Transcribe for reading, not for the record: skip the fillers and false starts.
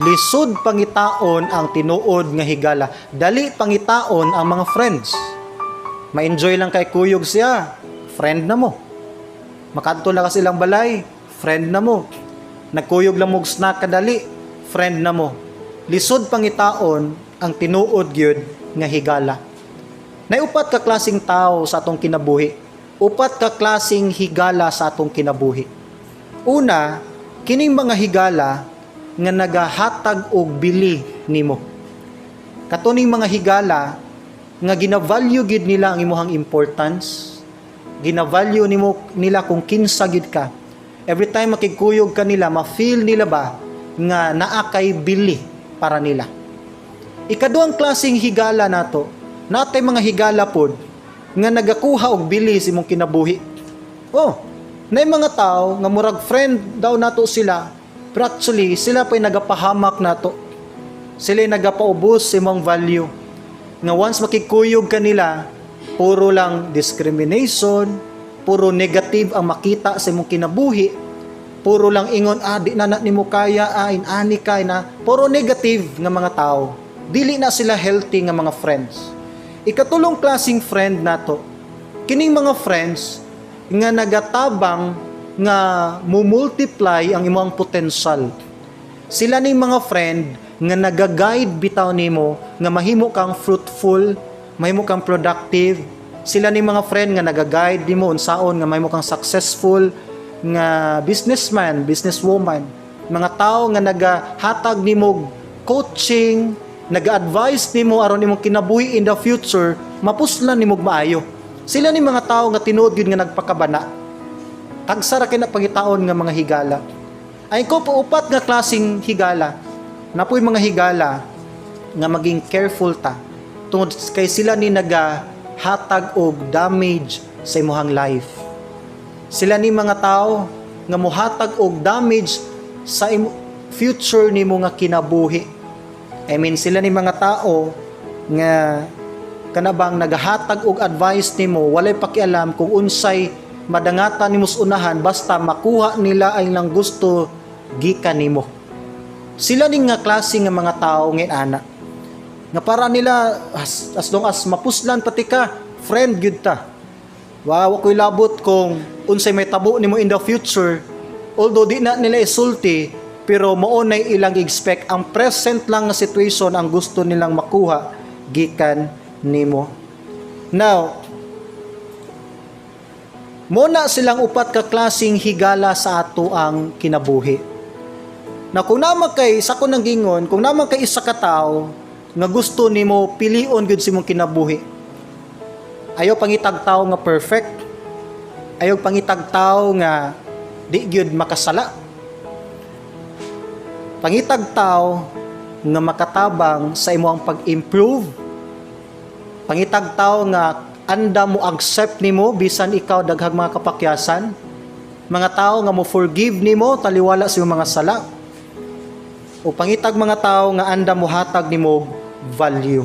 Lisod pangitaon ang tinuod nga higala. Dali pangitaon ang mga friends. Ma-enjoy lang kay kuyog siya, friend na mo. Makadto lang ka silang balay, friend na mo. Nagkuyog lang mong snack kadali, friend na mo. Lisod pangitaon ang tinuod gyud nga higala. Nay upat ka klaseng tao sa atong kinabuhi. Upat ka klaseng higala sa atong kinabuhi. Una, kining mga higala nga nagahatag og bili nimo. Katuning mga higala nga gina-value gid nila ang imong importance. Gina-value nila kung kinsa gid ka. Every time makigkuyog ka nila, ma-feel nila ba nga naa kay bili para nila. Ikaduhang klaseng higala nato, natay mga higala pod nga nagakuha og bili sa imong kinabuhi. Oh, nay mga tao nga murag friend daw nato sila, pero actually sila pa'y nagapahamak nato. Sila nagapaubos sa imong value. Nga once makikuyog ka nila, puro lang discrimination, puro negative ang makita sa imong kinabuhi, puro lang ingon, di na nimo kaya, inani ka na, puro negative nga mga tao. Dili na sila healthy nga mga friends. Ikatulong klaseng friend nato, kining mga friends nga nagatabang nga mumultiply ang imong potential. Sila ning mga friend nga naga-guide bitaw nimo nga mahimo kang fruitful, mahimo kang productive. Sila ning mga friend nga naga-guide nimo unsaon nga mahimo kang successful nga businessman, businesswoman. Mga tao nga nagahatag nimo coaching, naga-advise nimo aron imong kinabuhi in the future, mapuslan nimo maayo. Sila ning mga tao nga tinuod gyud nga nagpakabana. Tagsara kay na pangitaon nga mga higala. Ay ko po upat nga klaseng higala. Napoy mga higala nga maging careful ta tungod kay sila ni nagahatag og damage sa imong life. Sila ni mga tao nga mohatag og damage sa future nimo nga kinabuhi. I mean sila ni mga tao nga kanabang nagahatag og advice nimo walay pakialam kung unsay madangatan nimo sa unahan basta makuha nila ay lang gusto gikan nimo. Sila ning nga klase nga mga tao ngin ana nga para nila as long as mapuslan pati ka friend gyud ta. Wow, ako'y labot kung unsay may tabo nimo in the future, although di na nila isulti pero mao nay ilang expect ang present lang nga situation ang gusto nilang makuha gikan nimo. Now, muna silang upat ka klaseng higala sa ato ang kinabuhi. Na kung naman kay sa ko nang gingon, kung naman kay isa ka tao nga gusto nimo pilion gyud sa imong kinabuhi. Ayaw pangitag tao nga perfect. Ayaw pangitag tao nga di gyud makasala. Pangitag tao nga makatabang sa imong pag-improve. Pangitag tao nga anda mo accept nimo bisan ikaw daghang mga kapakyasan. Mga tao nga mo forgive nimo taliwala sa imong mga sala. O pangitag mga tao nga anda mo hatag nimo value.